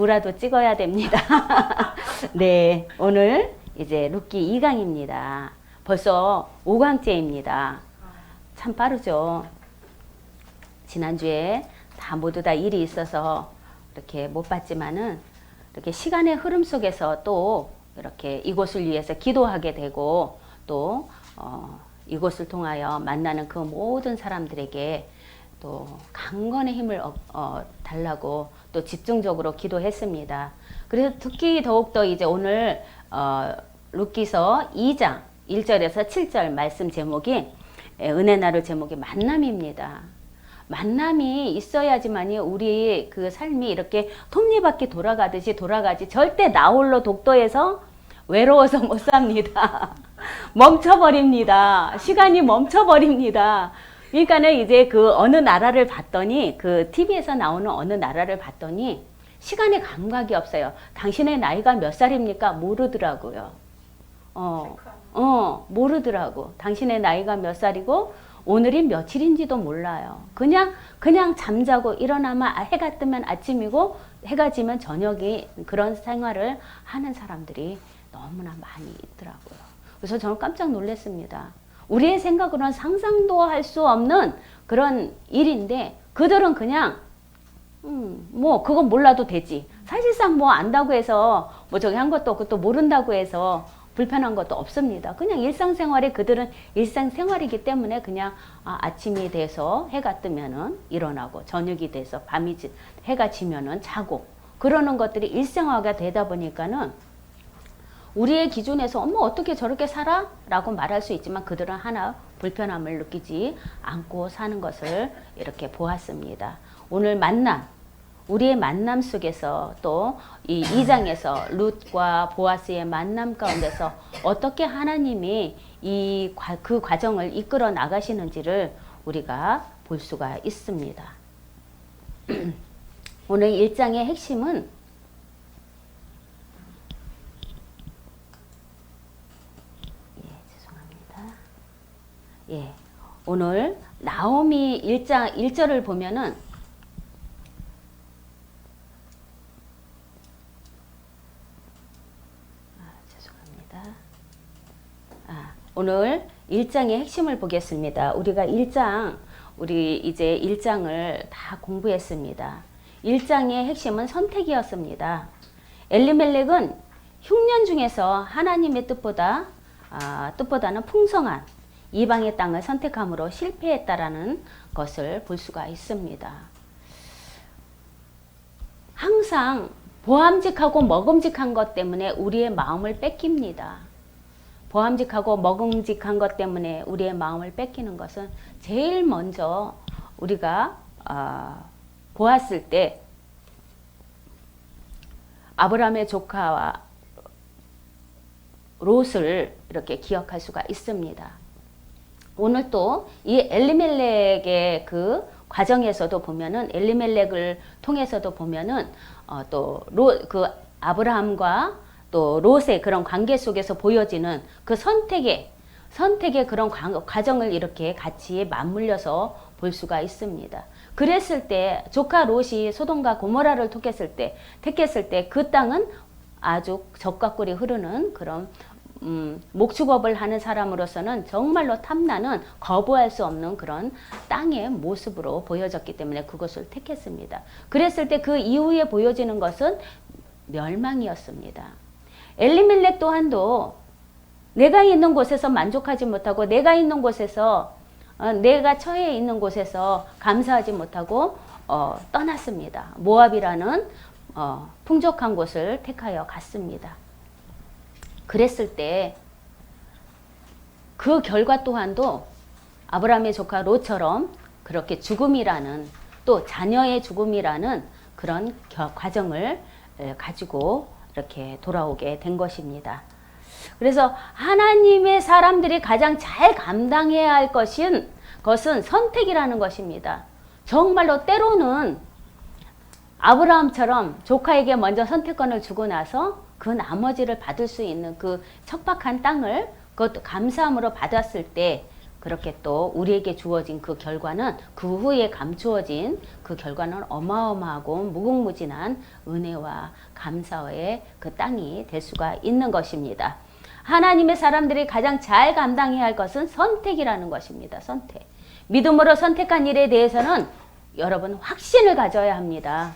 뭐라도 찍어야 됩니다. 네, 오늘 이제 룻기 2강입니다. 벌써 5강째입니다. 참 빠르죠. 지난주에 다 모두 다 일이 있어서 이렇게 못 봤지만은 이렇게 시간의 흐름 속에서 또 이렇게 이곳을 위해서 기도하게 되고 또 이곳을 통하여 만나는 그 모든 사람들에게 또 강건의 힘을 달라고 또 집중적으로 기도했습니다. 그래서 특히 더욱더 이제 오늘 룻기서 2장 1절에서 7절 말씀 제목이 은혜 나눌 제목이 만남입니다. 만남이 있어야지만이 우리 그 삶이 이렇게 톱니바퀴 돌아가지 절대 나 홀로 독도에서 외로워서 못 삽니다. 멈춰버립니다. 시간이 멈춰버립니다. 그러니까는 이제 그 어느 나라를 봤더니 그 TV에서 나오는 어느 나라를 봤더니 시간의 감각이 없어요. 당신의 나이가 몇 살입니까? 모르더라고요. 모르더라고. 당신의 나이가 몇 살이고 오늘이 며칠인지도 몰라요. 그냥 잠자고 일어나면 해가 뜨면 아침이고 해가 지면 저녁이 그런 생활을 하는 사람들이 너무나 많이 있더라고요. 그래서 저는 깜짝 놀랐습니다. 우리의 생각으로는 상상도 할 수 없는 그런 일인데 그들은 그냥 뭐 그건 몰라도 되지. 사실상 뭐 안다고 해서 뭐 저기 한 것도 없고 또 모른다고 해서 불편한 것도 없습니다. 그냥 일상생활이 그들은 일상생활이기 때문에 그냥 아침이 돼서 해가 뜨면은 일어나고 저녁이 돼서 해가 지면은 자고 그러는 것들이 일상화가 되다 보니까는 우리의 기준에서 어머 어떻게 저렇게 살아? 라고 말할 수 있지만 그들은 하나 불편함을 느끼지 않고 사는 것을 이렇게 보았습니다. 오늘 만남, 우리의 만남 속에서 또 이 2장에서 룻과 보아스의 만남 가운데서 어떻게 하나님이 그 과정을 이끌어 나가시는지를 우리가 볼 수가 있습니다. 오늘 1장의 핵심은 오늘 나오미 1장 1절을 보면은 오늘 1장의 핵심을 보겠습니다. 우리가 우리 이제 1장을 다 공부했습니다. 1장의 핵심은 선택이었습니다. 엘리멜렉은 흉년 중에서 하나님의 뜻보다는 풍성한 이방의 땅을 선택함으로 실패했다라는 것을 볼 수가 있습니다. 항상 보암직하고 먹음직한 것 때문에 우리의 마음을 뺏깁니다. 보암직하고 먹음직한 것 때문에 우리의 마음을 뺏기는 것은 제일 먼저 우리가 보았을 때 아브라함의 조카와 롯을 이렇게 기억할 수가 있습니다. 오늘 또 이 엘리멜렉의 그 과정에서도 보면은 엘리멜렉을 통해서도 보면은 또 그 아브라함과 또 롯의 그런 관계 속에서 보여지는 그 선택의 그런 과정을 이렇게 같이 맞물려서 볼 수가 있습니다. 그랬을 때 조카 롯이 소돔과 고모라를 택했을 때 그 땅은 아주 젖과 꿀이 흐르는 그런 목축업을 하는 사람으로서는 정말로 탐나는 거부할 수 없는 그런 땅의 모습으로 보여졌기 때문에 그것을 택했습니다. 그랬을 때 그 이후에 보여지는 것은 멸망이었습니다. 엘리멜렉 또한도 내가 있는 곳에서 만족하지 못하고 내가 있는 곳에서 내가 처해 있는 곳에서 감사하지 못하고 떠났습니다. 모압이라는 풍족한 곳을 택하여 갔습니다. 그랬을 때 그 결과 또한도 아브라함의 조카 롯처럼 그렇게 죽음이라는 또 자녀의 죽음이라는 그런 과정을 가지고 이렇게 돌아오게 된 것입니다. 그래서 하나님의 사람들이 가장 잘 감당해야 할 것은 선택이라는 것입니다. 정말로 때로는 아브라함처럼 조카에게 먼저 선택권을 주고 나서 그 나머지를 받을 수 있는 그 척박한 땅을 그것도 감사함으로 받았을 때 그렇게 또 우리에게 주어진 그 결과는 그 후에 감추어진 그 결과는 어마어마하고 무궁무진한 은혜와 감사의 그 땅이 될 수가 있는 것입니다. 하나님의 사람들이 가장 잘 감당해야 할 것은 선택이라는 것입니다. 선택. 믿음으로 선택한 일에 대해서는 여러분 확신을 가져야 합니다.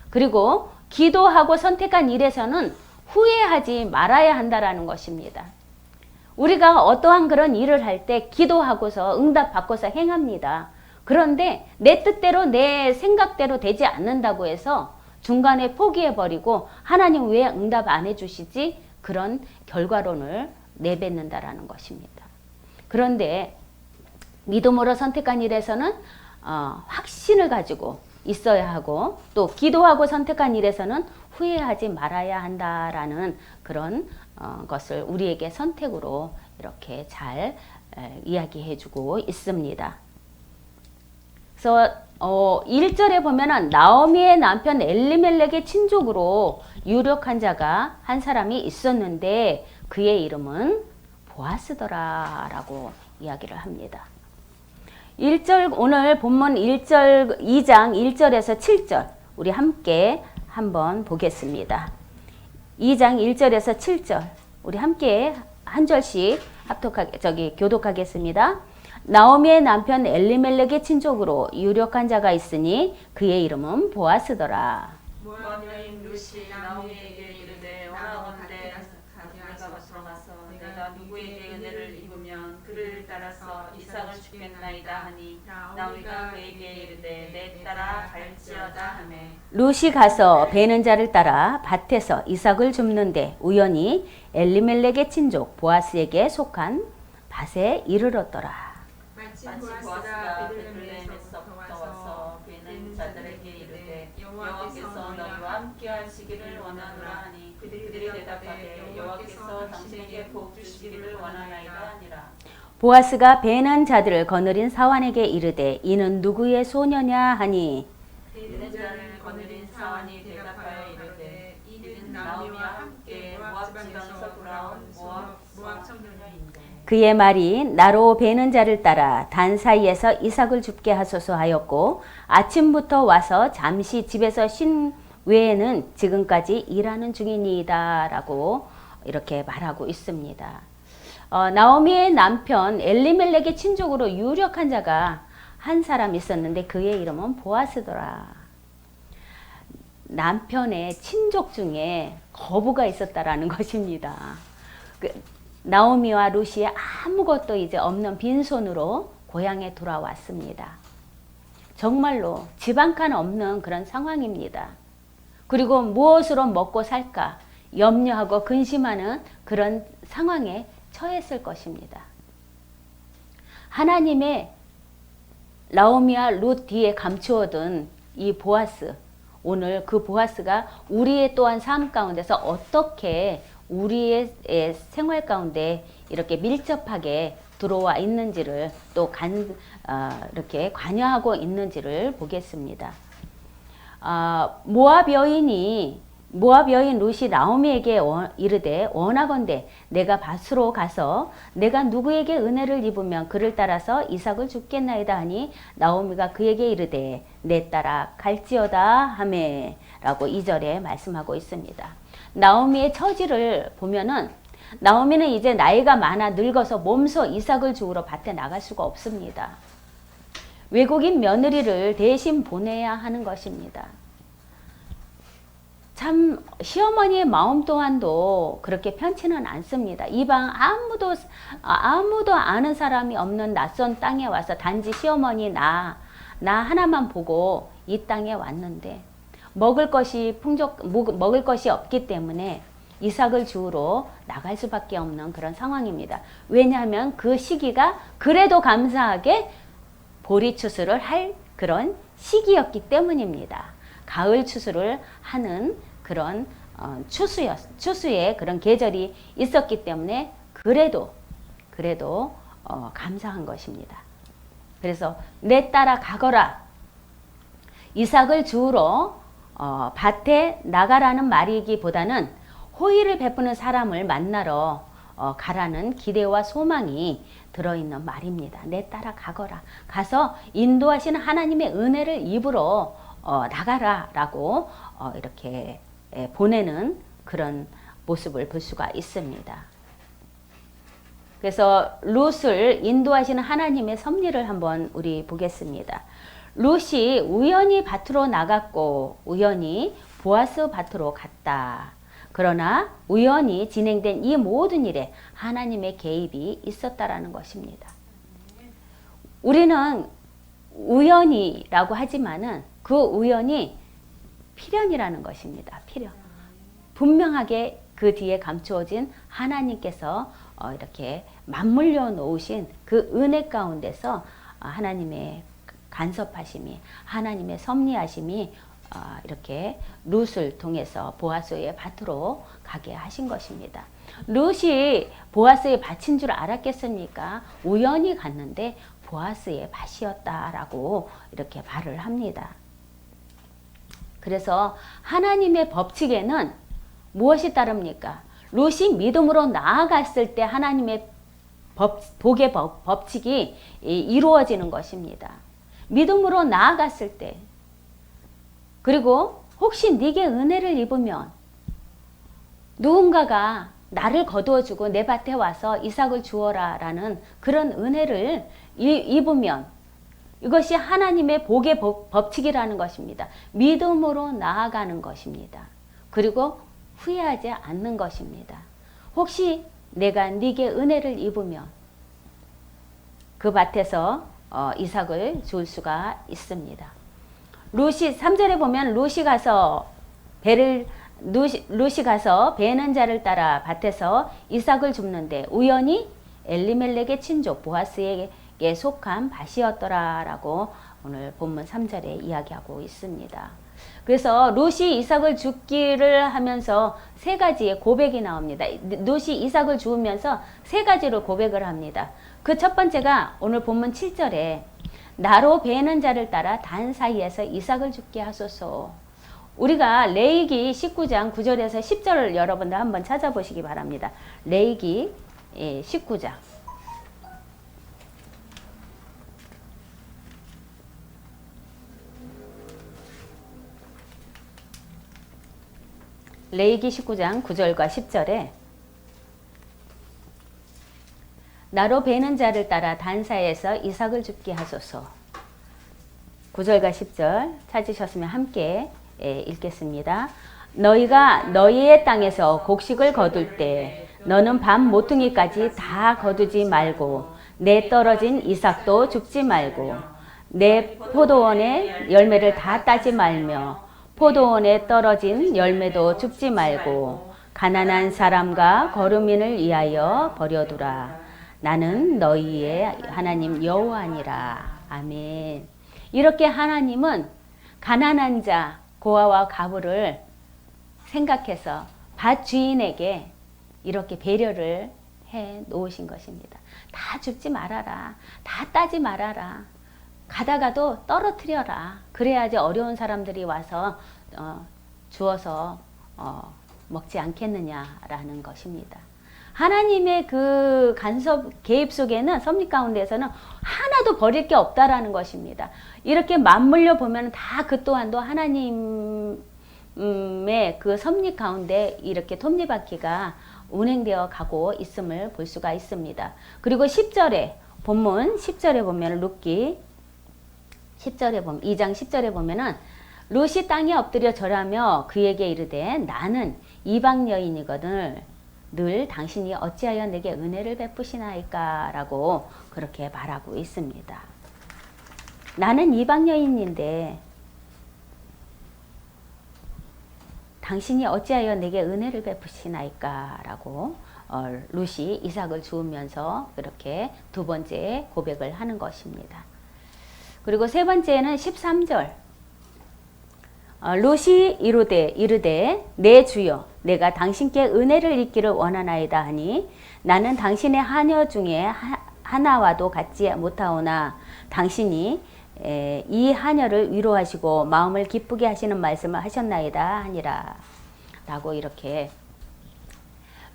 그리고 기도하고 선택한 일에서는 후회하지 말아야 한다라는 것입니다. 우리가 어떠한 그런 일을 할 때 기도하고서 응답받고서 행합니다. 그런데 내 뜻대로 내 생각대로 되지 않는다고 해서 중간에 포기해버리고 하나님 왜 응답 안 해주시지? 그런 결과론을 내뱉는다라는 것입니다. 그런데 믿음으로 선택한 일에서는 확신을 가지고 있어야 하고 또 기도하고 선택한 일에서는 후회하지 말아야 한다라는 그런 것을 우리에게 선택으로 이렇게 잘 이야기해 주고 있습니다. 그래서 1절에 보면은 나오미의 남편 엘리멜렉의 친족으로 유력한 자가 한 사람이 있었는데 그의 이름은 보아스더라 라고 이야기를 합니다. 1절 오늘 본문 1절 2장 1절에서 7절 우리 함께 한번 보겠습니다. 2장 1절에서 7절 우리 함께 한 절씩 교독하겠습니다. 나오미의 남편 엘리멜렉의 친족으로 유력한 자가 있으니 그의 이름은 보아스더라. 모압 여인 루시 나오미에게 이르되 원하건대 내가 들어가서 내가 누구에게 은혜를 입으면 그를 따라서 이삭을 주겠나이다 하니 나오미가 그에게 이르되 내 따라 갈지어다 하매 루시 가서 베는 자를 따라 밭에서 이삭을 줍는데 우연히 엘리멜렉의 친족 보아스에게 속한 밭에 이르렀더라. 마침 보아스가 베들레헴에서부터 와서 베는 자들에게 이르되 여호와께서 너희와 함께 하시기를 원하노라 하니 그들이 대답하되 여호와께서 당신에게 복 주시기를 원하나이다 하니라. 보아스가 베는 자들을 거느린 사환에게 이르되 이는 누구의 소녀냐 하니 베는 자를 거느린 사환이 대답하여 이르되 이는 나오미와 함께 모압 지방에서 돌아온 모압 청년인데 그의 말이 나로 베는 자를 따라 단 사이에서 이삭을 줍게 하소서 하였고 아침부터 와서 잠시 집에서 쉰 외에는 지금까지 일하는 중이니이다 라고 이렇게 말하고 있습니다. 나오미의 남편 엘리멜렉의 친족으로 유력한 자가 한 사람 있었는데 그의 이름은 보아스더라. 남편의 친족 중에 거부가 있었다라는 것입니다. 나오미와 루시의 아무것도 이제 없는 빈손으로 고향에 돌아왔습니다. 정말로 집 한 칸 없는 그런 상황입니다. 그리고 무엇으로 먹고 살까 염려하고 근심하는 그런 상황에 처했을 것입니다. 하나님의 나오미와 룻 뒤에 감추어둔 이 보아스, 오늘 그 보아스가 우리의 또한 삶 가운데서 어떻게 우리의 생활 가운데 이렇게 밀접하게 들어와 있는지를 또 이렇게 관여하고 있는지를 보겠습니다. 모압 여인 룻이 나오미에게 이르되 원하건대 내가 밭으로 가서 내가 누구에게 은혜를 입으면 그를 따라서 이삭을 줍겠나이다 하니 나오미가 그에게 이르되 내 따라 갈지어다 하매 라고 2절에 말씀하고 있습니다. 나오미의 처지를 보면은 나오미는 이제 나이가 많아 늙어서 몸소 이삭을 주우러 밭에 나갈 수가 없습니다. 외국인 며느리를 대신 보내야 하는 것입니다. 참 시어머니의 마음 또한도 그렇게 편치는 않습니다. 이방 아무도 아는 사람이 없는 낯선 땅에 와서 단지 시어머니 나 하나만 보고 이 땅에 왔는데 먹을 것이 없기 때문에 이삭을 주우러 나갈 수밖에 없는 그런 상황입니다. 왜냐하면 그 시기가 그래도 감사하게 보리 추수를 할 그런 시기였기 때문입니다. 가을 추수를 하는 그런 추수의 그런 계절이 있었기 때문에 그래도 감사한 것입니다. 그래서 내 따라 가거라. 이삭을 주우러 밭에 나가라는 말이기보다는 호의를 베푸는 사람을 만나러 가라는 기대와 소망이 들어있는 말입니다. 내 따라 가거라. 가서 인도하시는 하나님의 은혜를 입으러 나가라 라고 이렇게 보내는 그런 모습을 볼 수가 있습니다. 그래서 룻을 인도하시는 하나님의 섭리를 한번 우리 보겠습니다. 룻이 우연히 밭으로 나갔고 우연히 보아스 밭으로 갔다. 그러나 우연히 진행된 이 모든 일에 하나님의 개입이 있었다라는 것입니다. 우리는 우연이라고 하지만은 그 우연이 필연이라는 것입니다. 필연. 분명하게 그 뒤에 감추어진 하나님께서 이렇게 맞물려 놓으신 그 은혜 가운데서 하나님의 간섭하심이, 하나님의 섭리하심이 이렇게 룻을 통해서 보아스의 밭으로 가게 하신 것입니다. 룻이 보아스의 밭인 줄 알았겠습니까? 우연히 갔는데 보아스의 밭이었다라고 이렇게 말을 합니다. 그래서 하나님의 법칙에는 무엇이 따릅니까? 룻이 믿음으로 나아갔을 때 하나님의 복의 법칙이 이루어지는 것입니다. 믿음으로 나아갔을 때, 그리고 혹시 네게 은혜를 입으면 누군가가 나를 거두어주고 내 밭에 와서 이삭을 주어라 라는 그런 은혜를 입으면 이것이 하나님의 복의 법칙이라는 것입니다. 믿음으로 나아가는 것입니다. 그리고 후회하지 않는 것입니다. 혹시 내가 네게 은혜를 입으면 그 밭에서 이삭을 줄 수가 있습니다. 룻이 3절에 보면 룻이 가서 베는 자를 따라 밭에서 이삭을 줍는데 우연히 엘리멜렉의 친족 보아스에게 속한 밭이었더라라고 오늘 본문 3절에 이야기하고 있습니다. 그래서 룻이 이삭을 줍기를 하면서 세 가지의 고백이 나옵니다. 룻이 이삭을 주우면서 세 가지로 고백을 합니다. 그 첫 번째가 오늘 본문 7절에 나로 베는 자를 따라 단 사이에서 이삭을 죽게 하소서. 우리가 레위기 19장 9절에서 10절을 여러분들 한번 찾아보시기 바랍니다. 레위기 19장. 레위기 19장 9절과 10절에 나로 베는 자를 따라 단사에서 이삭을 죽게 하소서. 9절과 10절 찾으셨으면 함께 읽겠습니다. 너희가 너희의 땅에서 곡식을 거둘 때 너는 밤 모퉁이까지 다 거두지 말고 내 떨어진 이삭도 죽지 말고 내 포도원의 열매를 다 따지 말며 포도원에 떨어진 열매도 죽지 말고 가난한 사람과 거류민을 위하여 버려두라. 나는 너희의 하나님 여호와니라. 아멘. 이렇게 하나님은 가난한 자, 고아와 과부를 생각해서 밭 주인에게 이렇게 배려를 해 놓으신 것입니다. 다 줍지 말아라. 다 따지 말아라. 가다가도 떨어뜨려라. 그래야지 어려운 사람들이 와서 주어서 먹지 않겠느냐라는 것입니다. 하나님의 그 간섭 개입 속에는 섭리 가운데서는 하나도 버릴 게 없다라는 것입니다. 이렇게 맞물려 보면 다 그 또한도 하나님의 그 섭리 가운데 이렇게 톱니바퀴가 운행되어 가고 있음을 볼 수가 있습니다. 그리고 10절에 본문 10절에 보면 룻기 10절에 보면 2장 10절에 보면은 룻이 땅에 엎드려 절하며 그에게 이르되 나는 이방 여인이거늘 늘 당신이 어찌하여 내게 은혜를 베푸시나이까 라고 그렇게 말하고 있습니다. 나는 이방 여인인데 당신이 어찌하여 내게 은혜를 베푸시나이까 라고 룻이 이삭을 주우면서 그렇게 두 번째 고백을 하는 것입니다. 그리고 세 번째는 13절 룻이 이르되 내 주여 내가 당신께 은혜를 입기를 원하나이다 하니 나는 당신의 하녀 중에 하나와도 같지 못하오나 당신이 이 하녀를 위로하시고 마음을 기쁘게 하시는 말씀을 하셨나이다 하니라 라고 이렇게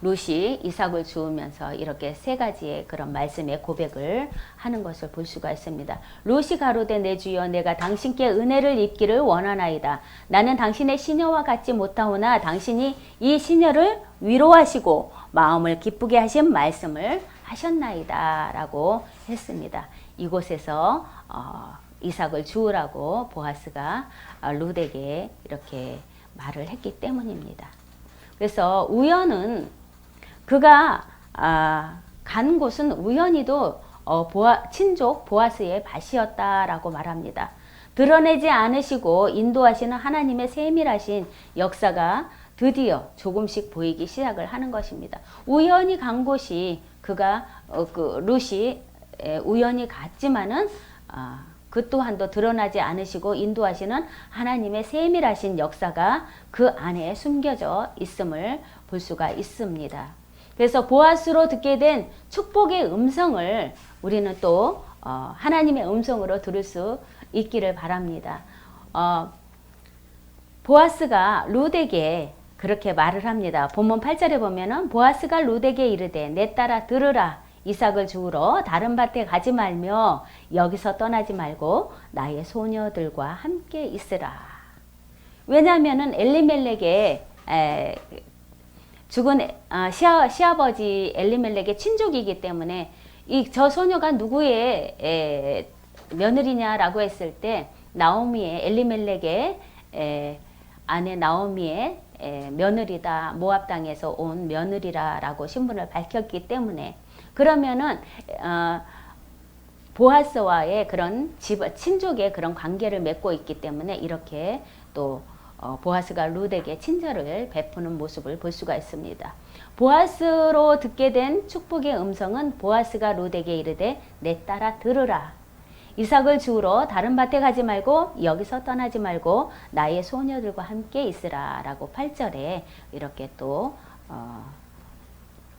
룻이 이삭을 주우면서 이렇게 세 가지의 그런 말씀의 고백을 하는 것을 볼 수가 있습니다. 룻이 가로되 내 주여 내가 당신께 은혜를 입기를 원하나이다. 나는 당신의 시녀와 같지 못하오나 당신이 이 시녀를 위로하시고 마음을 기쁘게 하신 말씀을 하셨나이다 라고 했습니다. 이곳에서 이삭을 주우라고 보아스가 룻에게 이렇게 말을 했기 때문입니다. 그래서 우연은 그가 간 곳은 우연히도 친족 보아스의 밭이었다라고 말합니다. 드러내지 않으시고 인도하시는 하나님의 세밀하신 역사가 드디어 조금씩 보이기 시작을 하는 것입니다. 우연히 간 곳이 그가 룻이 우연히 갔지만은 그 또한도 드러나지 않으시고 인도하시는 하나님의 세밀하신 역사가 그 안에 숨겨져 있음을 볼 수가 있습니다. 그래서 보아스로 듣게 된 축복의 음성을 우리는 또 하나님의 음성으로 들을 수 있기를 바랍니다. 보아스가 룻에게 그렇게 말을 합니다. 본문 8절에 보면은 보아스가 룻에게 이르되 내 딸아 들으라. 이삭을 주우러 다른 밭에 가지 말며 여기서 떠나지 말고 나의 소녀들과 함께 있으라. 왜냐하면은 엘리멜렉의 죽은 시아버지 엘리멜렉의 친족이기 때문에 저 소녀가 누구의 며느리냐라고 했을 때 나오미의 엘리멜렉의 아내 나오미의 며느리다. 모압 땅에서 온 며느리라라고 신분을 밝혔기 때문에 그러면은 보아스와의 그런 친족의 그런 관계를 맺고 있기 때문에 이렇게 또 보아스가 룻에게 친절을 베푸는 모습을 볼 수가 있습니다. 보아스로 듣게 된 축복의 음성은 보아스가 룻에게 이르되 내 딸아 들으라. 이삭을 주우러 다른 밭에 가지 말고 여기서 떠나지 말고 나의 소녀들과 함께 있으라 라고 8절에 이렇게 또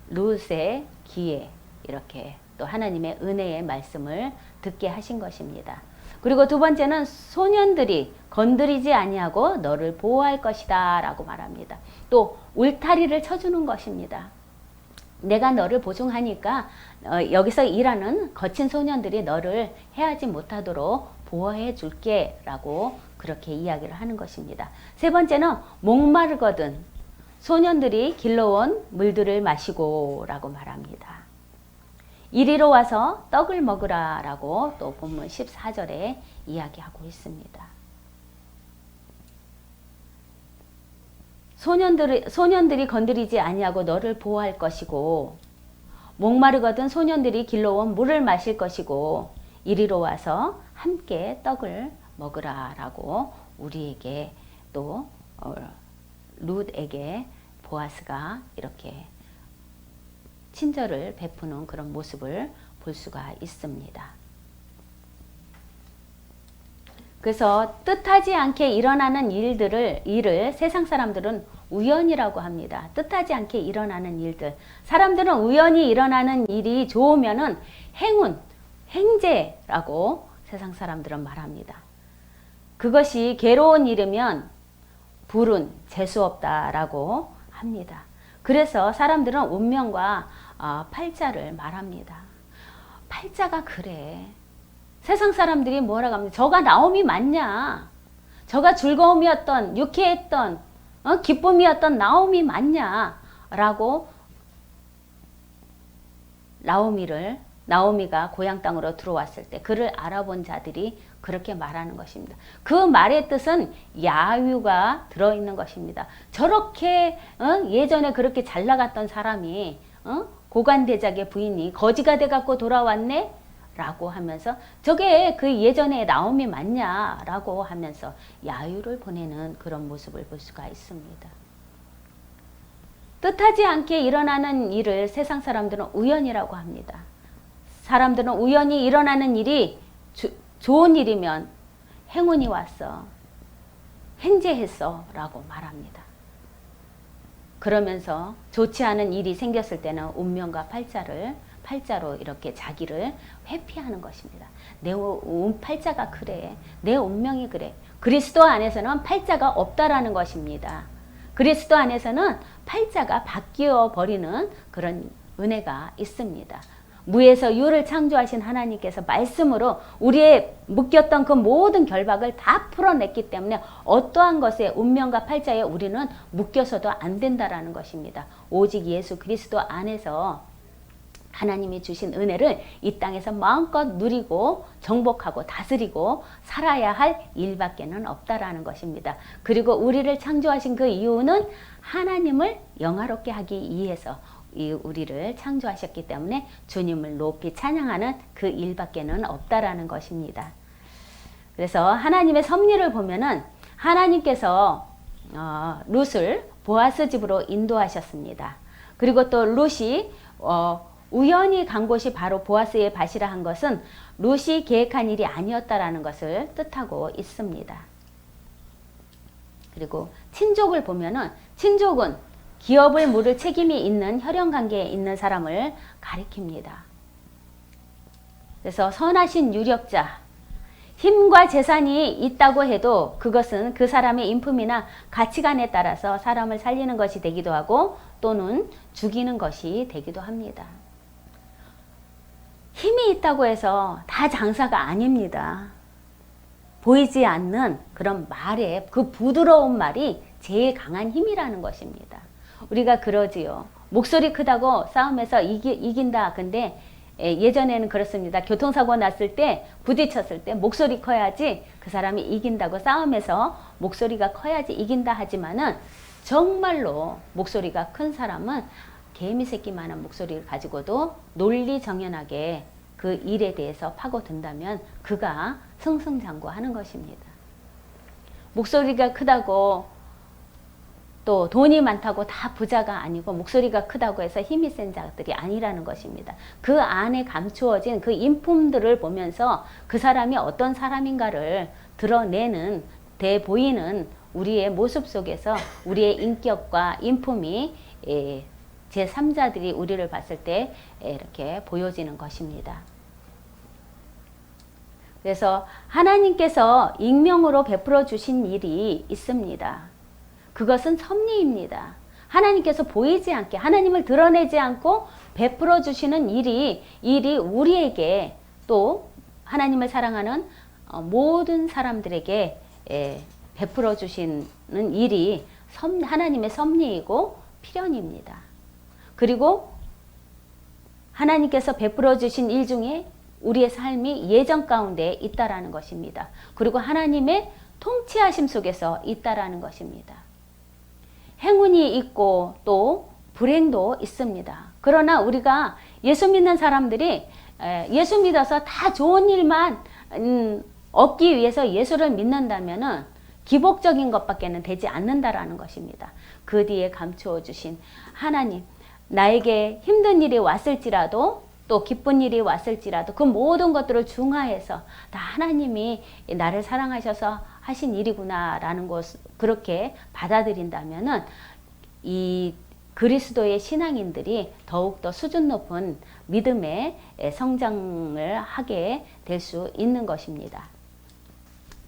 룻의 귀에 이렇게 또 하나님의 은혜의 말씀을 듣게 하신 것입니다. 그리고 두 번째는 소년들이 건드리지 아니하고 너를 보호할 것이다 라고 말합니다. 또 울타리를 쳐주는 것입니다. 내가 너를 보증하니까 여기서 일하는 거친 소년들이 너를 해하지 못하도록 보호해 줄게 라고 그렇게 이야기를 하는 것입니다. 세 번째는 목마르거든 소년들이 길러온 물들을 마시고 라고 말합니다. 이리로 와서 떡을 먹으라 라고 또 본문 14절에 이야기하고 있습니다. 소년들이 건드리지 아니하고 너를 보호할 것이고 목마르거든 소년들이 길러온 물을 마실 것이고 이리로 와서 함께 떡을 먹으라 라고 우리에게 또 룻에게 보아스가 이렇게 친절을 베푸는 그런 모습을 볼 수가 있습니다. 그래서 뜻하지 않게 일어나는 일을 세상 사람들은 우연이라고 합니다. 뜻하지 않게 일어나는 일들. 사람들은 우연히 일어나는 일이 좋으면은 행운, 행재라고 세상 사람들은 말합니다. 그것이 괴로운 일이면 불운, 재수없다라고 합니다. 그래서 사람들은 운명과 팔자를 말합니다. 팔자가 그래. 세상 사람들이 뭐라고 합니까? 저가 나옴이 맞냐? 저가 즐거움이었던, 유쾌했던, 기쁨이었던 나옴이 맞냐? 라고 나오미가 고향 땅으로 들어왔을 때 그를 알아본 자들이 그렇게 말하는 것입니다. 그 말의 뜻은 야유가 들어있는 것입니다. 저렇게 예전에 그렇게 잘 나갔던 사람이 고관대작의 부인이 거지가 돼갖고 돌아왔네? 라고 하면서 저게 그 예전에 나옴이 맞냐? 라고 하면서 야유를 보내는 그런 모습을 볼 수가 있습니다. 뜻하지 않게 일어나는 일을 세상 사람들은 우연이라고 합니다. 사람들은 우연히 일어나는 일이 좋은 일이면 행운이 왔어, 행재했어 라고 말합니다. 그러면서 좋지 않은 일이 생겼을 때는 운명과 팔자로 이렇게 자기를 회피하는 것입니다. 내 팔자가 그래, 내 운명이 그래. 그리스도 안에서는 팔자가 없다라는 것입니다. 그리스도 안에서는 팔자가 바뀌어 버리는 그런 은혜가 있습니다. 무에서 유를 창조하신 하나님께서 말씀으로 우리의 묶였던 그 모든 결박을 다 풀어냈기 때문에 어떠한 것에 운명과 팔자에 우리는 묶여서도 안 된다라는 것입니다. 오직 예수 그리스도 안에서 하나님이 주신 은혜를 이 땅에서 마음껏 누리고 정복하고 다스리고 살아야 할 일밖에는 없다라는 것입니다. 그리고 우리를 창조하신 그 이유는 하나님을 영화롭게 하기 위해서 우리를 창조하셨기 때문에 주님을 높이 찬양하는 그 일밖에는 없다라는 것입니다. 그래서 하나님의 섭리를 보면은 하나님께서 룻을 보아스 집으로 인도하셨습니다. 그리고 또 룻이 우연히 간 곳이 바로 보아스의 밭이라 한 것은 룻이 계획한 일이 아니었다라는 것을 뜻하고 있습니다. 그리고 친족을 보면은 친족은 기업을 물을 책임이 있는 혈연관계에 있는 사람을 가리킵니다. 그래서 선하신 유력자, 힘과 재산이 있다고 해도 그것은 그 사람의 인품이나 가치관에 따라서 사람을 살리는 것이 되기도 하고 또는 죽이는 것이 되기도 합니다. 힘이 있다고 해서 다 장사가 아닙니다. 보이지 않는 그런 말에 그 부드러운 말이 제일 강한 힘이라는 것입니다. 우리가 그러지요. 목소리 크다고 싸움에서 이긴다. 근데 예전에는 그렇습니다. 교통사고 났을 때 부딪혔을 때 목소리 커야지 그 사람이 이긴다고 싸움에서 목소리가 커야지 이긴다 하지만은 정말로 목소리가 큰 사람은 개미 새끼만한 목소리를 가지고도 논리정연하게 그 일에 대해서 파고든다면 그가 승승장구하는 것입니다. 목소리가 크다고 또 돈이 많다고 다 부자가 아니고 목소리가 크다고 해서 힘이 센 자들이 아니라는 것입니다. 그 안에 감추어진 그 인품들을 보면서 그 사람이 어떤 사람인가를 드러내는 보이는 우리의 모습 속에서 우리의 인격과 인품이 제3자들이 우리를 봤을 때 이렇게 보여지는 것입니다. 그래서 하나님께서 익명으로 베풀어 주신 일이 있습니다. 그것은 섭리입니다. 하나님께서 보이지 않게 하나님을 드러내지 않고 베풀어 주시는 일이 우리에게 또 하나님을 사랑하는 모든 사람들에게 베풀어 주시는 일이 하나님의 섭리이고 필연입니다. 그리고 하나님께서 베풀어 주신 일 중에 우리의 삶이 예정 가운데 있다라는 것입니다. 그리고 하나님의 통치하심 속에서 있다라는 것입니다. 행운이 있고 또 불행도 있습니다. 그러나 우리가 예수 믿는 사람들이 예수 믿어서 다 좋은 일만 얻기 위해서 예수를 믿는다면은 기복적인 것밖에는 되지 않는다라는 것입니다. 그 뒤에 감추어 주신 하나님, 나에게 힘든 일이 왔을지라도 또 기쁜 일이 왔을지라도 그 모든 것들을 중화해서 다 하나님이 나를 사랑하셔서 하신 일이구나라는 것 그렇게 받아들인다면은 이 그리스도의 신앙인들이 더욱더 수준 높은 믿음의 성장을 하게 될 수 있는 것입니다.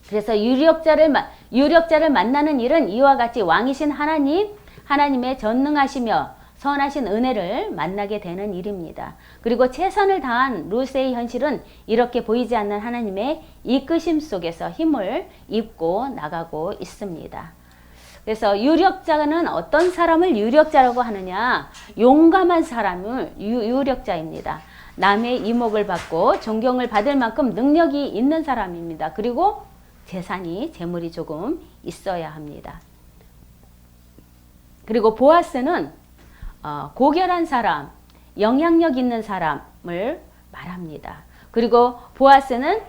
그래서 유력자를 만나는 일은 이와 같이 왕이신 하나님의 전능하시며 선하신 은혜를 만나게 되는 일입니다. 그리고 최선을 다한 룻의 현실은 이렇게 보이지 않는 하나님의 이끄심 속에서 힘을 입고 나가고 있습니다. 그래서 유력자는 어떤 사람을 유력자라고 하느냐? 용감한 사람을 유력자입니다. 남의 이목을 받고 존경을 받을 만큼 능력이 있는 사람입니다. 그리고 재물이 조금 있어야 합니다. 그리고 보아스는 고결한 사람, 영향력 있는 사람을 말합니다. 그리고 보아스는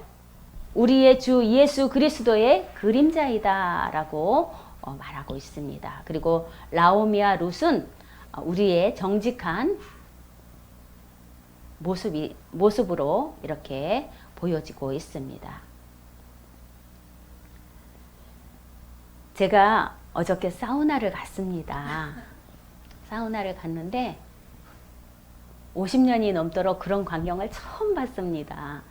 우리의 주 예수 그리스도의 그림자이다라고 말하고 있습니다. 그리고 라오미와 룻은 우리의 정직한 모습으로 이렇게 보여지고 있습니다. 제가 어저께 사우나를 갔습니다. 사우나를 갔는데 50년이 넘도록 그런 광경을 처음 봤습니다.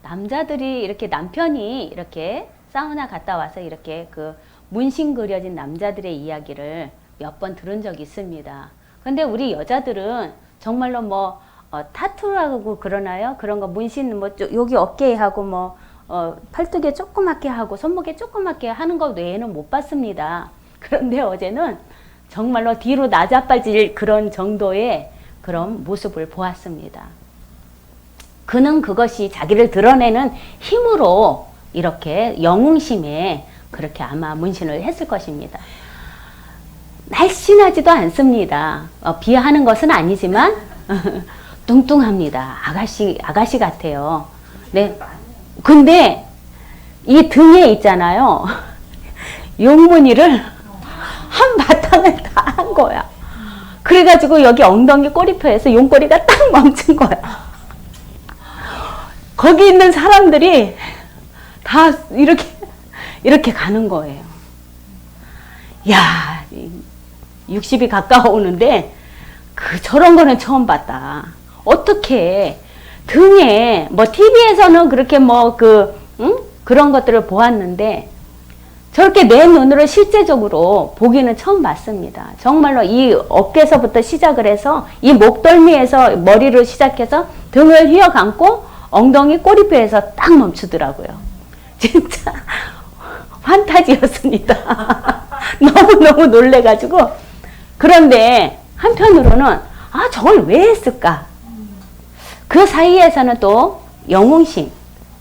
남자들이 이렇게 남편이 이렇게 사우나 갔다 와서 이렇게 그 문신 그려진 남자들의 이야기를 몇 번 들은 적이 있습니다. 근데 우리 여자들은 정말로 뭐 타투라고 그러나요? 그런 거 문신 뭐 여기 어깨에 하고 뭐 팔뚝에 조그맣게 하고 손목에 조그맣게 하는 것 외에는 못 봤습니다. 그런데 어제는 정말로 뒤로 나자빠질 그런 정도의 그런 모습을 보았습니다. 그는 그것이 자기를 드러내는 힘으로 이렇게 영웅심에 그렇게 아마 문신을 했을 것입니다. 날씬하지도 않습니다. 비하하는 것은 아니지만 뚱뚱합니다. 아가씨 같아요. 네. 근데 이 등에 있잖아요. 용무늬를 한 바탕을 다 한 거야. 그래가지고 여기 엉덩이 꼬리표에서 용꼬리가 딱 멈춘 거야. 거기 있는 사람들이 다 이렇게 가는 거예요. 야, 60이 가까워오는데 저런 거는 처음 봤다. 어떻게 등에 뭐 TV에서는 그렇게 뭐 그런 것들을 보았는데 저렇게 내 눈으로 실제적으로 보기는 처음 봤습니다. 정말로 이 어깨에서부터 시작을 해서 이 목덜미에서 머리를 시작해서 등을 휘어감고 엉덩이 꼬리뼈에서 딱 멈추더라고요. 진짜 판타지였습니다. 너무너무 놀래가지고. 그런데 한편으로는 저걸 왜 했을까? 그 사이에서는 또 영웅심,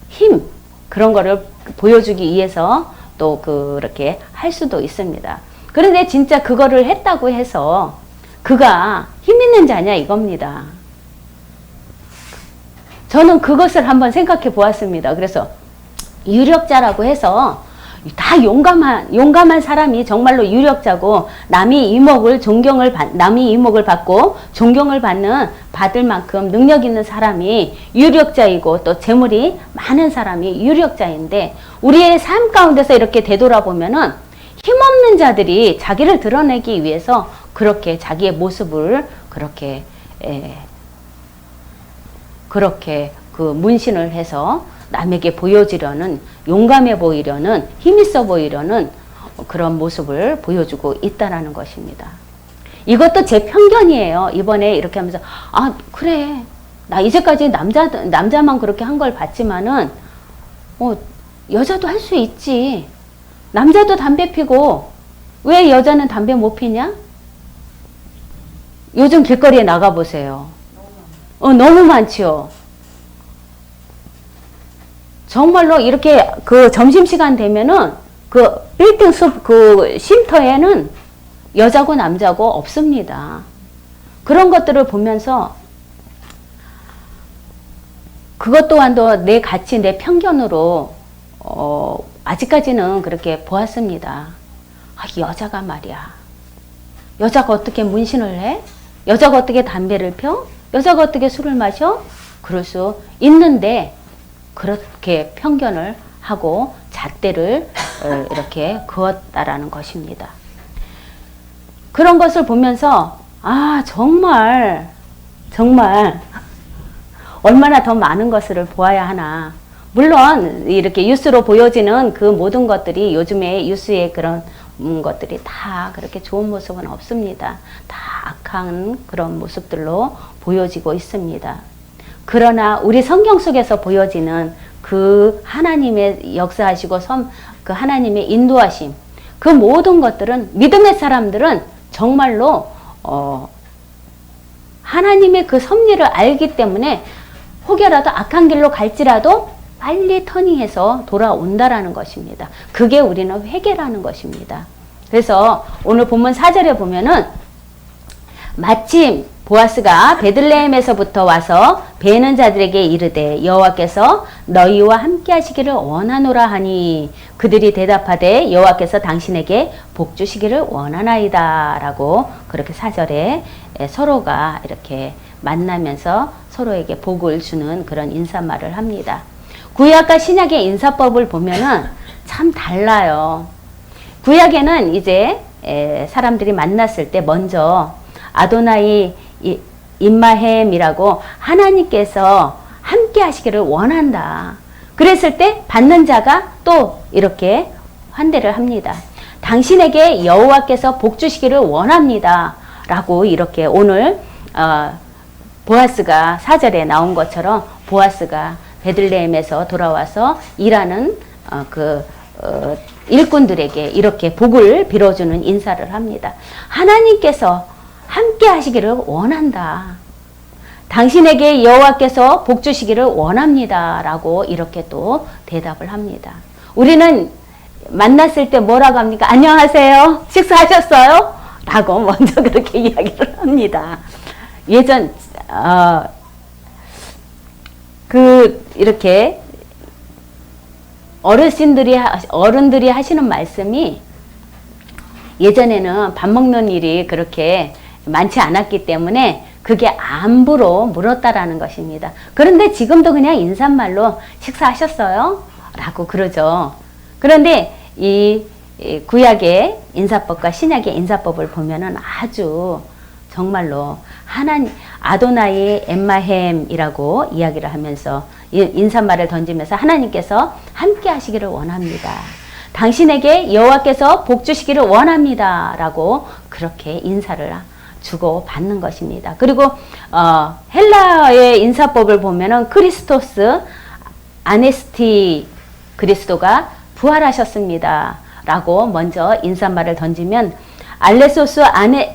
힘 그런 거를 보여주기 위해서 또 그렇게 할 수도 있습니다. 그런데 진짜 그거를 했다고 해서 그가 힘 있는 자냐 이겁니다. 저는 그것을 한번 생각해 보았습니다. 그래서 유력자라고 해서 다 용감한 사람이 정말로 유력자고 남이 이목을 받고 존경을 받을 만큼 능력 있는 사람이 유력자이고 또 재물이 많은 사람이 유력자인데 우리의 삶 가운데서 이렇게 되돌아보면은 힘없는 자들이 자기를 드러내기 위해서 그렇게 자기의 모습을 그렇게 그 문신을 해서 남에게 보여지려는, 용감해 보이려는, 힘있어 보이려는 그런 모습을 보여주고 있다라는 것입니다. 이것도 제 편견이에요. 이번에 이렇게 하면서 그래 나 이제까지 남자만 그렇게 한 걸 봤지만은 여자도 할 수 있지. 남자도 담배 피고 왜 여자는 담배 못 피냐? 요즘 길거리에 나가보세요. 너무 많지요. 정말로 이렇게 그 점심시간 되면은 그 빌딩 숲 그 쉼터에는 여자고 남자고 없습니다. 그런 것들을 보면서 그것 또한도 내 가치, 내 편견으로 아직까지는 그렇게 보았습니다. 여자가 말이야. 여자가 어떻게 문신을 해? 여자가 어떻게 담배를 펴? 여자가 어떻게 술을 마셔? 그럴 수 있는데 그렇게 편견을 하고 잣대를 이렇게 그었다라는 것입니다. 그런 것을 보면서 정말 얼마나 더 많은 것을 보아야 하나. 물론 이렇게 뉴스로 보여지는 그 모든 것들이 요즘에 뉴스의 그런 것들이 다 그렇게 좋은 모습은 없습니다. 다 악한 그런 모습들로 보여지고 있습니다. 그러나 우리 성경 속에서 보여지는 그 하나님의 역사하시고 그 하나님의 인도하심, 그 모든 것들은 믿음의 사람들은 정말로 하나님의 그 섭리를 알기 때문에 혹여라도 악한 길로 갈지라도 빨리 터닝해서 돌아온다라는 것입니다. 그게 우리는 회개라는 것입니다. 그래서 오늘 본문 4절에 보면은 마침 보아스가 베들레헴에서부터 와서 베는 자들에게 이르되 여호와께서 너희와 함께 하시기를 원하노라 하니 그들이 대답하되 여호와께서 당신에게 복 주시기를 원하나이다 라고 그렇게 4절에 서로가 이렇게 만나면서 서로에게 복을 주는 그런 인사말을 합니다. 구약과 신약의 인사법을 보면은 참 달라요. 구약에는 이제 사람들이 만났을 때 먼저 아도나이 임마햄이라고 하나님께서 함께 하시기를 원한다. 그랬을 때 받는 자가 또 이렇게 환대를 합니다. 당신에게 여호와께서 복 주시기를 원합니다. 라고 이렇게 오늘 보아스가 4절에 나온 것처럼 보아스가 베들레헴에서 돌아와서 일하는 일꾼들에게 이렇게 복을 빌어주는 인사를 합니다. 하나님께서 함께 하시기를 원한다. 당신에게 여호와께서 복 주시기를 원합니다. 라고 이렇게 또 대답을 합니다. 우리는 만났을 때 뭐라고 합니까? 안녕하세요. 식사하셨어요? 라고 먼저 그렇게 이야기를 합니다. 예전 이렇게 어른들이 하시는 말씀이 예전에는 밥 먹는 일이 그렇게 많지 않았기 때문에 그게 안부로 물었다라는 것입니다. 그런데 지금도 그냥 인사말로 식사하셨어요? 라고 그러죠. 그런데 이 구약의 인사법과 신약의 인사법을 보면은 아주 정말로 하나님 아도나이 엠마햄이라고 이야기를 하면서 인사말을 던지면서 하나님께서 함께 하시기를 원합니다. 당신에게 여호와께서 복 주시기를 원합니다. 라고 그렇게 인사를 주고 받는 것입니다. 그리고 헬라의 인사법을 보면은 크리스토스 아네스티 그리스도가 부활하셨습니다. 라고 먼저 인사말을 던지면 알레소스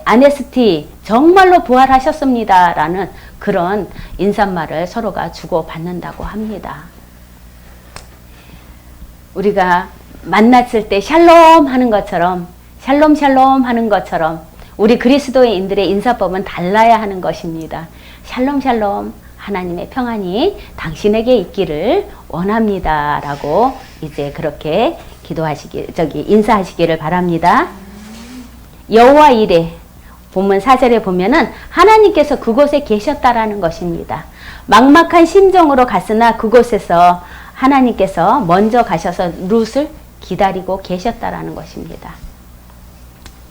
아네스티 정말로 부활하셨습니다. 라는 그런 인사말을 서로가 주고받는다고 합니다. 우리가 만났을 때 샬롬 하는 것처럼 샬롬 샬롬 하는 것처럼 우리 그리스도인들의 인사법은 달라야 하는 것입니다. 샬롬 샬롬 하나님의 평안이 당신에게 있기를 원합니다. 라고 이제 그렇게 인사하시기를 바랍니다. 여호와 이레 본문 4절에 보면은 하나님께서 그곳에 계셨다라는 것입니다. 막막한 심정으로 갔으나 그곳에서 하나님께서 먼저 가셔서 룻을 기다리고 계셨다라는 것입니다.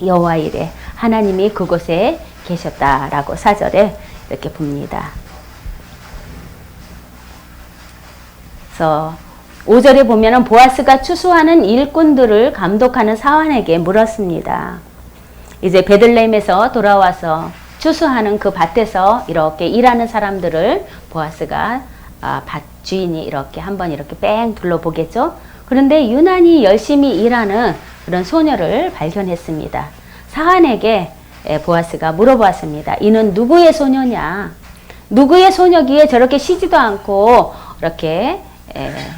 여호와 이레 하나님이 그곳에 계셨다라고 4절에 이렇게 봅니다. 그래서 5절에 보면은 보아스가 추수하는 일꾼들을 감독하는 사환에게 물었습니다. 이제 베들레헴에서 돌아와서 추수하는 그 밭에서 이렇게 일하는 사람들을 보아스가 밭 주인이 이렇게 한번 이렇게 뺑 둘러보겠죠. 그런데 유난히 열심히 일하는 그런 소녀를 발견했습니다. 사환에게 보아스가 물어보았습니다. 이는 누구의 소녀냐? 누구의 소녀기에 저렇게 쉬지도 않고 이렇게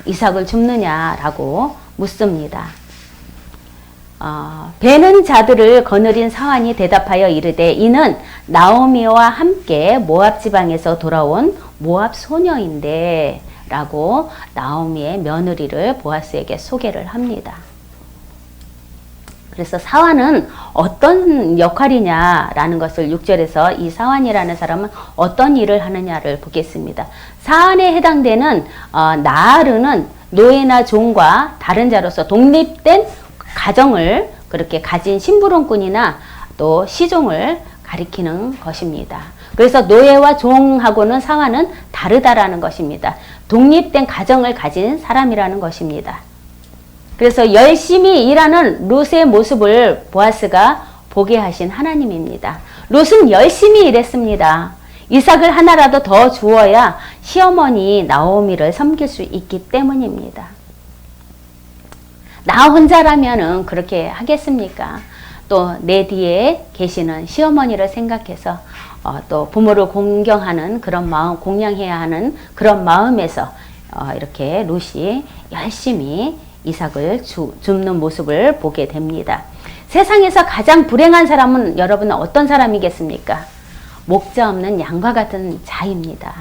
이삭을 줍느냐라고 묻습니다. 베는 자들을 거느린 사환이 대답하여 이르되 이는 나오미와 함께 모압 지방에서 돌아온 모압 소녀인데 라고 나오미의 며느리를 보아스에게 소개를 합니다. 그래서 사환은 어떤 역할이냐라는 것을 6절에서 이 사환이라는 사람은 어떤 일을 하느냐를 보겠습니다. 사환에 해당되는 나아르는 노예나 종과 다른 자로서 독립된 가정을 그렇게 가진 심부름꾼이나 또 시종을 가리키는 것입니다. 그래서 노예와 종하고는 사환은 다르다라는 것입니다. 독립된 가정을 가진 사람이라는 것입니다. 그래서 열심히 일하는 룻의 모습을 보아스가 보게 하신 하나님입니다. 룻은 열심히 일했습니다. 이삭을 하나라도 더 주어야 시어머니 나오미를 섬길 수 있기 때문입니다. 나 혼자라면은 그렇게 하겠습니까? 또 내 뒤에 계시는 시어머니를 생각해서 또 부모를 공경하는 그런 마음, 공양해야 하는 그런 마음에서 이렇게 룻이 열심히 이삭을 줍는 모습을 보게 됩니다. 세상에서 가장 불행한 사람은 여러분은 어떤 사람이겠습니까? 목자 없는 양과 같은 자입니다.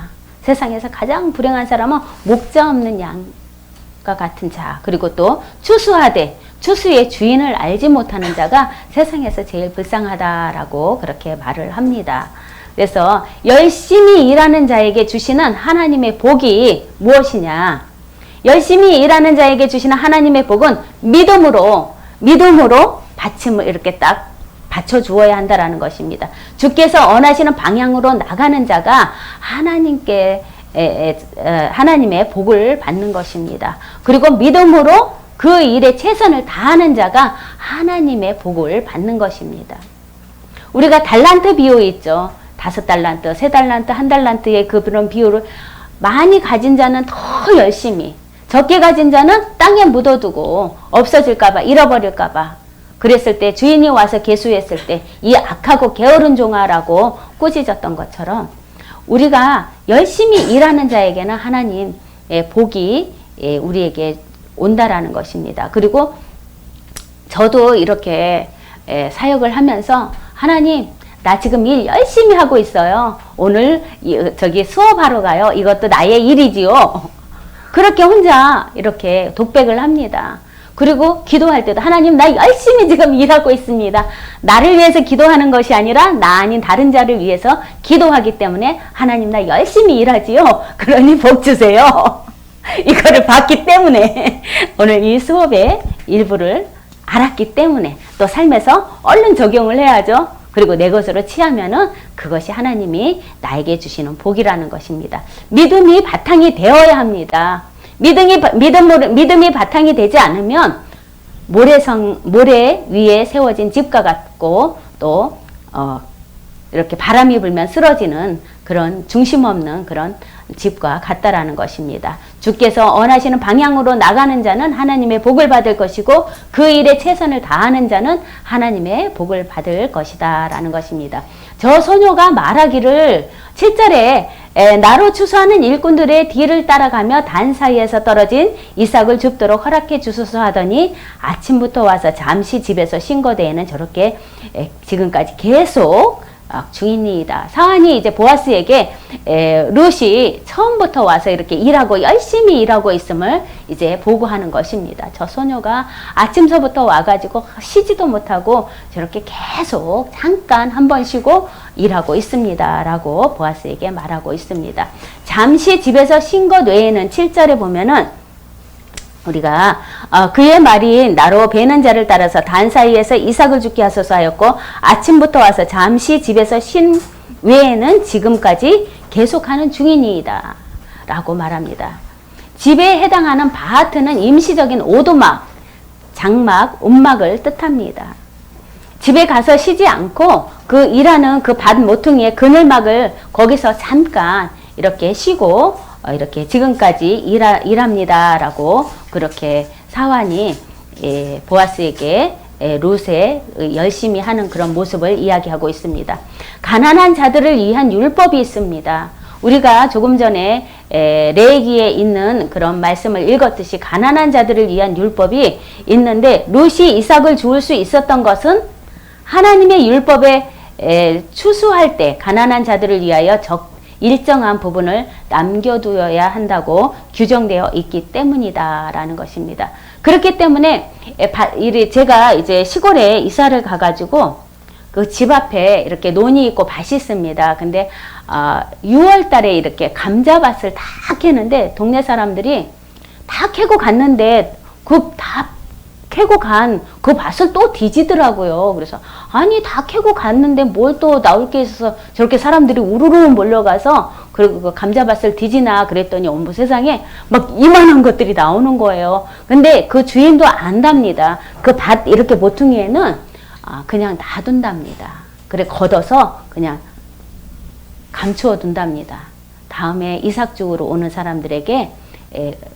세상에서 가장 불행한 사람은 목자 없는 양과 같은 자, 그리고 또 추수하되 추수의 주인을 알지 못하는 자가 세상에서 제일 불쌍하다라고 그렇게 말을 합니다. 그래서 열심히 일하는 자에게 주시는 하나님의 복이 무엇이냐? 열심히 일하는 자에게 주시는 하나님의 복은 믿음으로 받침을 이렇게 딱 받쳐 주어야 한다라는 것입니다. 주께서 원하시는 방향으로 나가는 자가 하나님의 복을 받는 것입니다. 그리고 믿음으로 그 일에 최선을 다하는 자가 하나님의 복을 받는 것입니다. 우리가 달란트 비유 있죠. 5달란트, 3달란트, 1달란트의 그런 비유를 많이 가진 자는 더 열심히, 적게 가진 자는 땅에 묻어두고 없어질까봐, 잃어버릴까봐. 그랬을 때 주인이 와서 계수했을 때 이 악하고 게으른 종아라고 꾸짖었던 것처럼 우리가 열심히 일하는 자에게는 하나님의 복이 우리에게 온다라는 것입니다. 그리고 저도 이렇게 사역을 하면서 하나님, 나 지금 일 열심히 하고 있어요. 오늘 저기 수업하러 가요. 이것도 나의 일이지요. 그렇게 혼자 이렇게 독백을 합니다. 그리고 기도할 때도 하나님, 나 열심히 지금 일하고 있습니다. 나를 위해서 기도하는 것이 아니라 나 아닌 다른 자를 위해서 기도하기 때문에 하나님, 나 열심히 일하지요. 그러니 복 주세요. 이거를 봤기 때문에 오늘 이 수업의 일부를 알았기 때문에 또 삶에서 얼른 적용을 해야죠. 그리고 내 것으로 취하면은 그것이 하나님이 나에게 주시는 복이라는 것입니다. 믿음이 바탕이 되어야 합니다. 믿음이 바탕이 되지 않으면 모래 위에 세워진 집과 같고 또 이렇게 바람이 불면 쓰러지는 그런 중심 없는 그런 집과 같다라는 것입니다. 주께서 원하시는 방향으로 나가는 자는 하나님의 복을 받을 것이고 그 일에 최선을 다하는 자는 하나님의 복을 받을 것이다 라는 것입니다. 저 소녀가 말하기를 7절에 나로 추수하는 일꾼들의 뒤를 따라가며 단 사이에서 떨어진 이삭을 줍도록 허락해 주소서 하더니 아침부터 와서 잠시 집에서 쉰 거대에는 저렇게 지금까지 계속 중이니이다. 사환이 이제 보아스에게 룻이 처음부터 와서 이렇게 일하고 열심히 일하고 있음을 이제 보고하는 것입니다. 저 소녀가 아침서부터 와가지고 쉬지도 못하고 저렇게 계속 잠깐 한 번 쉬고 일하고 있습니다. 라고 보아스에게 말하고 있습니다. 잠시 집에서 쉰 것 외에는 7절에 보면은 우리가 그의 말이 나로 베는 자를 따라서 단 사이에서 이삭을 죽게 하소서 하였고 아침부터 와서 잠시 집에서 쉰 외에는 지금까지 계속하는 중이니이다 라고 말합니다. 집에 해당하는 바하트는 임시적인 오두막, 장막, 움막을 뜻합니다. 집에 가서 쉬지 않고 그 일하는 그 밭 모퉁이의 그늘막을 거기서 잠깐 이렇게 쉬고 이렇게 지금까지 일합니다 라고 그렇게 사환이 보아스에게 룻의 열심히 하는 그런 모습을 이야기하고 있습니다. 가난한 자들을 위한 율법이 있습니다. 우리가 조금 전에 레위기에 있는 그런 말씀을 읽었듯이 가난한 자들을 위한 율법이 있는데 룻이 이삭을 주울 수 있었던 것은 하나님의 율법에 추수할 때 가난한 자들을 위하여 일정한 부분을 남겨두어야 한다고 규정되어 있기 때문이다라는 것입니다. 그렇기 때문에 제가 이제 시골에 이사를 가가지고 그 집 앞에 이렇게 논이 있고 밭이 있습니다. 근데 6월 달에 이렇게 감자밭을 다 캐는데 동네 사람들이 다 캐고 갔는데 다 캐고 간 그 밭을 또 뒤지더라고요. 그래서 아니 다 캐고 갔는데 뭘 또 나올 게 있어서 저렇게 사람들이 우르르 몰려가서 그리고 그 감자밭을 뒤지나 그랬더니 어머 세상에 막 이만한 것들이 나오는 거예요. 근데 그 주인도 안답니다. 그 밭 이렇게 모퉁이에는 그냥 놔둔답니다. 그래 걷어서 그냥 감추어 둔답니다. 다음에 이삭 주우러 오는 사람들에게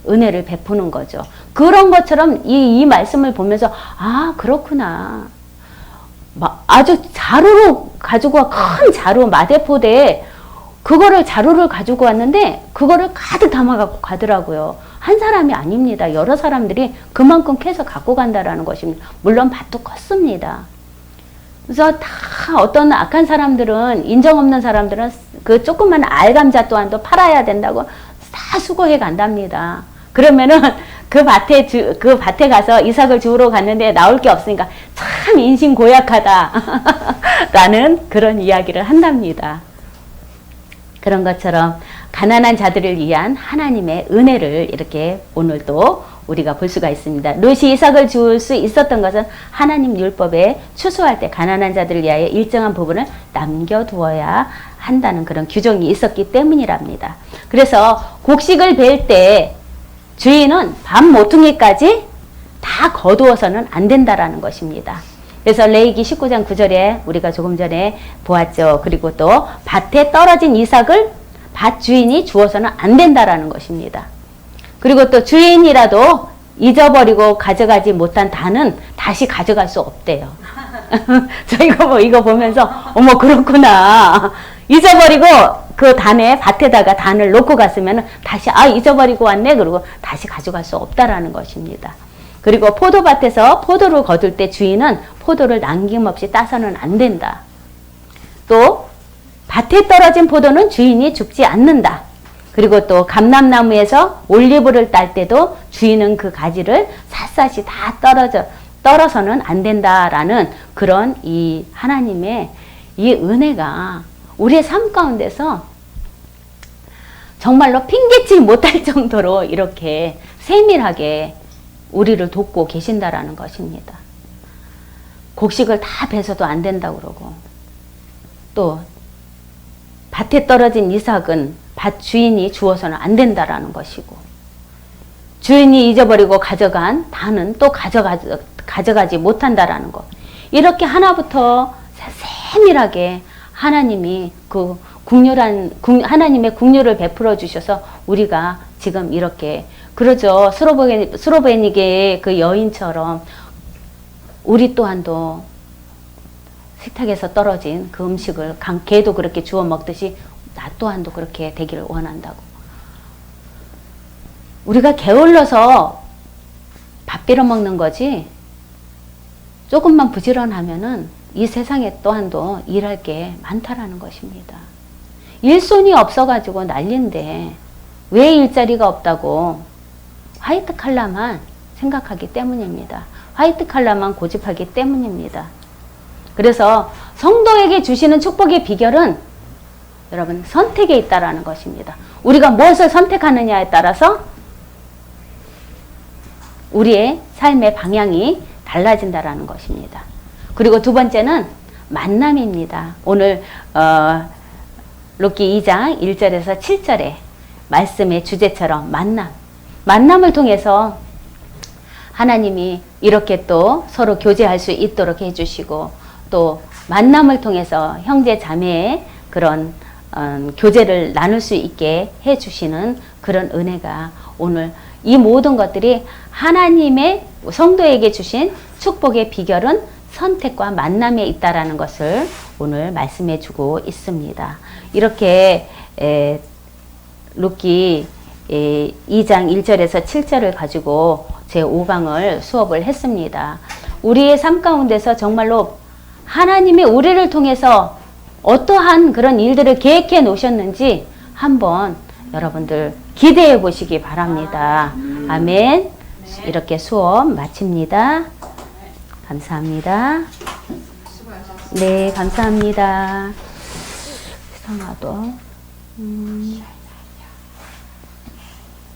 은혜를 베푸는 거죠. 그런 것처럼 이 말씀을 보면서 그렇구나. 아주 자루로 가지고 와, 큰 자루 마대포대에 그거를 자루를 가지고 왔는데 그거를 가득 담아갖고 가더라고요. 한 사람이 아닙니다. 여러 사람들이 그만큼 캐서 갖고 간다라는 것입니다. 물론 밭도 컸습니다. 그래서 다 어떤 악한 사람들은 인정 없는 사람들은 그 조그만 알감자 또한도 팔아야 된다고 다 수고해 간답니다. 그러면은 그 밭에 가서 이삭을 주우러 갔는데 나올 게 없으니까 참 인심 고약하다 라는 그런 이야기를 한답니다. 그런 것처럼 가난한 자들을 위한 하나님의 은혜를 이렇게 오늘도 우리가 볼 수가 있습니다. 룻이 이삭을 주울 수 있었던 것은 하나님 율법에 추수할 때 가난한 자들을 위하여 일정한 부분을 남겨두어야 한다는 그런 규정이 있었기 때문이랍니다. 그래서 곡식을 벨 때 주인은 밥 모퉁이까지 다 거두어서는 안 된다라는 것입니다. 그래서 레위기 19장 9절에 우리가 조금 전에 보았죠. 그리고 또 밭에 떨어진 이삭을 밭 주인이 주어서는 안 된다라는 것입니다. 그리고 또 주인이라도 잊어버리고 가져가지 못한 단은 다시 가져갈 수 없대요. 저 이거 보면서 어머 그렇구나. 잊어버리고 그 단에 밭에다가 단을 놓고 갔으면 다시 잊어버리고 왔네 그러고 다시 가져갈 수 없다라는 것입니다. 그리고 포도밭에서 포도를 거둘 때 주인은 포도를 남김없이 따서는 안 된다. 또 밭에 떨어진 포도는 주인이 줍지 않는다. 그리고 또 감람나무에서 올리브를 딸 때도 주인은 그 가지를 샅샅이 다 떨어서는 안 된다라는 그런 이 하나님의 이 은혜가 우리의 삶 가운데서 정말로 핑계치 못할 정도로 이렇게 세밀하게 우리를 돕고 계신다라는 것입니다. 곡식을 다 베서도 안 된다고 그러고 또 밭에 떨어진 이삭은 밭 주인이 주어서는 안 된다라는 것이고 주인이 잊어버리고 가져간 단은 또 가져가지 못한다라는 것. 이렇게 하나부터 세밀하게 하나님이 그 하나님의 국률을 베풀어 주셔서 우리가 지금 이렇게 그러죠. 스로베니게의 그 여인처럼 우리 또한도 식탁에서 떨어진 그 음식을 개도 그렇게 주워 먹듯이 나 또한도 그렇게 되기를 원한다고. 우리가 게을러서 밥 빌어 먹는 거지 조금만 부지런하면은 이 세상에 또한도 일할 게 많다라는 것입니다. 일손이 없어가지고 난리인데 왜 일자리가 없다고 화이트 칼라만 생각하기 때문입니다. 화이트 칼라만 고집하기 때문입니다. 그래서 성도에게 주시는 축복의 비결은 여러분 선택에 있다라는 것입니다. 우리가 무엇을 선택하느냐에 따라서 우리의 삶의 방향이 달라진다라는 것입니다. 그리고 두 번째는 만남입니다. 오늘 룻기 2장 1절에서 7절의 말씀의 주제처럼 만남을 통해서 하나님이 이렇게 또 서로 교제할 수 있도록 해주시고 또 만남을 통해서 형제 자매의 그런 교제를 나눌 수 있게 해주시는 그런 은혜가 오늘 이 모든 것들이 하나님의 성도에게 주신 축복의 비결은 선택과 만남에 있다라는 것을 오늘 말씀해 주고 있습니다. 이렇게 룻기 2장 1절에서 7절을 가지고 제 5강을 수업을 했습니다. 우리의 삶 가운데서 정말로 하나님이 우리를 통해서 어떠한 그런 일들을 계획해 놓으셨는지 한번 여러분들 기대해 보시기 바랍니다. 아멘. 이렇게 수업 마칩니다. 감사합니다. 네, 감사합니다. 이상하다.